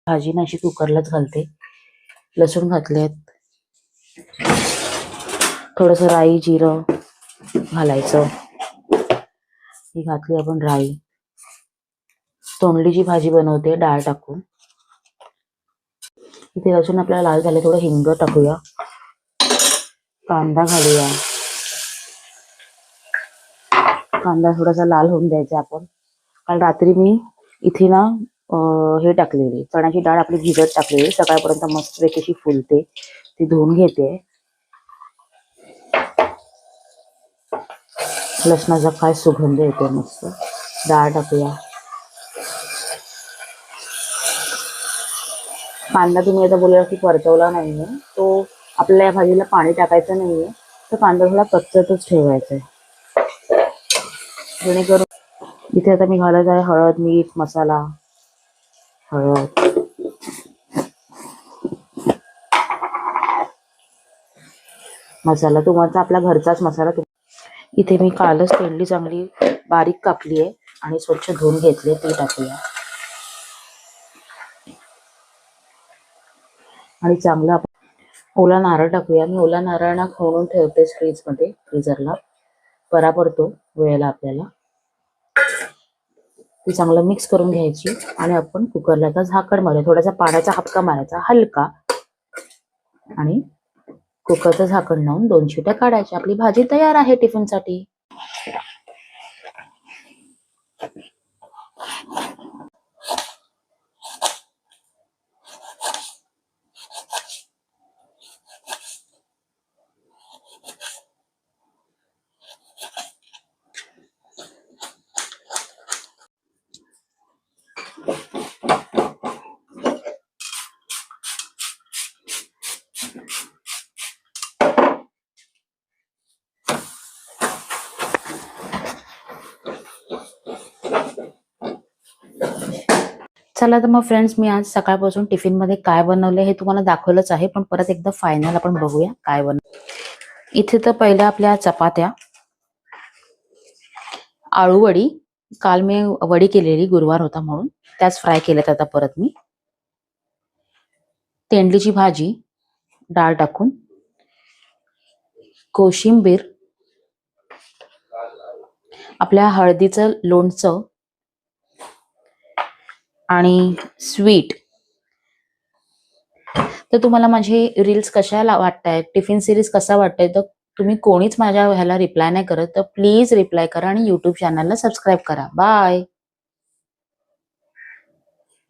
भाजी ना अशी कुकरलाच घालते. लसूण घातलेत, थोडस राई जिरं घालायचं. ही घातली आपण राई. तोंडलीची भाजी बनवते डाळ टाकून. इथे लसूण आपल्याला लाल झाले, थोडं हिंग टाकूया, कांदा घालूया. कांदा थोडासा लाल होऊन द्यायचा आपण. काल रात्री मी इथे ना हे टाकलेली चण्याची डाळ आपली भिजत टाकलेली, सकाळपर्यंत मस्त पैकी फुलते. ती धुवून घेते. लसणाचा काय सुगंध येतो मस्त. डाळ टाकूया. कांदा तुम्ही आता बोलला की परतवला नाहीये, तो आपल्याला या भाजीला पाणी टाकायचं नाहीये, तर कांदा थोडा कच्चाच ठेवायचा आहे, जेणेकरून. इथे आता मी घालत आहे हळद, मीठ, मसाला. हळद, मसाला तुमचा आपला घरचाच मसाला. इथे मी कालच तोंडली चांगली बारीक कापली आहे आणि स्वच्छ धुवून घेतली, ती टाकूया. आणि चांगला आपण ओला नारळ टाकूया. मी ओला नारळ ना खवणून ठेवते फ्रीजमध्ये, फ्रीजरला. बरा पडतो वेळेला आपल्याला. ती चांगलं मिक्स करून घ्यायची आणि आपण कुकरला आता झाकण मारूया. थोडासा पाण्याचा हपका मारायचा हलका आणि कुकरचं झाकण लावून 2 शिट्या काढायच्या. आपली भाजी तयार आहे टिफिनसाठी. चला तर मग फ्रेंड्स, मी आज सकाळपासून टिफिनमध्ये काय बनवले हे तुम्हाला दाखवलंच आहे, पण परत एकदा फायनल आपण बघूया काय इथे तर पहिल्या आपल्या चपात्या, आळू वडी. काल मी वडी केलेली, गुरुवार होता म्हणून त्याच फ्राय केल्यात आता परत मी. तेंडलीची भाजी डाळ टाकून, कोशिंबीर, आपल्या हळदीचं लोणचं आणि स्वीट. तर तुम्हाला माझे रील्स कशा वाटतायत, टिफिन सिरीज कसा वाटतंय, तर तुम्ही कोणीच माझ्या ह्याला रिप्लाय नाही करत, तर प्लीज रिप्लाय करा आणि यूट्यूब चॅनलला सबस्क्राईब करा. बाय.